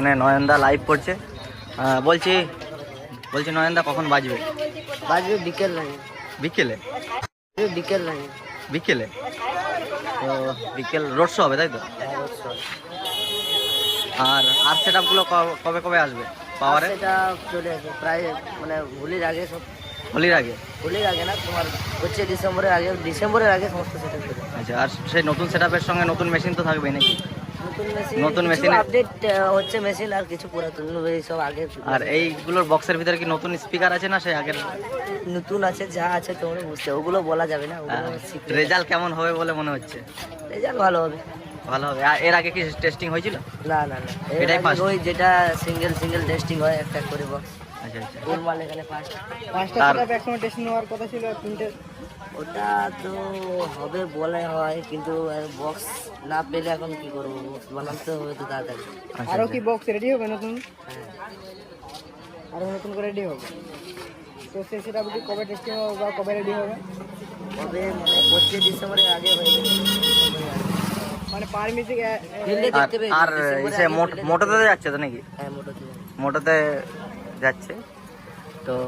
এখানে নয়নদা লাইভ করছে। বলছি নয়নদা কখন বাজবে? বাজবে বিকেল লাগে। বিকেলে? বিকেল লাগে। বিকেলে তো বিকেল রোড শো হবে তাই তো? আর সেট আপগুলো কবে কবে আসবে পাওয়ারে? সেটা চলে আসবে প্রায় মানে হোলির আগে সব। হোলির আগে? হোলির আগে না, তোমার হচ্ছে ডিসেম্বরের আগে সমস্ত সেট আপ চলে। আচ্ছা, আর সেই নতুন সেট আপের সঙ্গে নতুন মেশিন তো থাকবেই নাকি? নতুন মেশিন আপডেট হচ্ছে, মেশিন আর কিছু পুরাতন সব আগে। আর এইগুলোর বক্সের ভিতরে কি নতুন স্পিকার আছে না সেই আগের? নতুন আছে, যা আছে তোমরা বুঝতে, ওগুলো বলা যাবে না। রেজাল্ট কেমন হবে বলে মনে হচ্ছে? রেজাল্ট ভালো হবে। ভালো হবে। এর আগে কি টেস্টিং হয়েছিল? না, এটাই ফার্স্ট? ওই যেটা সিঙ্গেল টেস্টিং হয় একটা করে বক্স। আচ্ছা আচ্ছা। ওর মাল এখানে পাঁচটা সেটআপ একসঙ্গে টেস্টিং হওয়ার কথা ছিল, তিনটে। ওটা তো হবে বলে হয়, কিন্তু বক্স না পেলে এখন কি করবো, বক্স বানাতে হবে তো তাড়াতাড়ি। আরো কি বক্স রেডি হবে নতুন? হ্যাঁ, আরো নতুন করে রেডি হবে। তো সেই সেটআপ কবে টেস্টিং হবে বা কবে রেডি হবে? কবে মানে 25 ডিসেম্বরের আগে হয়ে যাবে। মানে পার মিউজিক আর মোটোতে যাচ্ছে তো নাকি? হ্যাঁ, মোটোতে যাচ্ছে।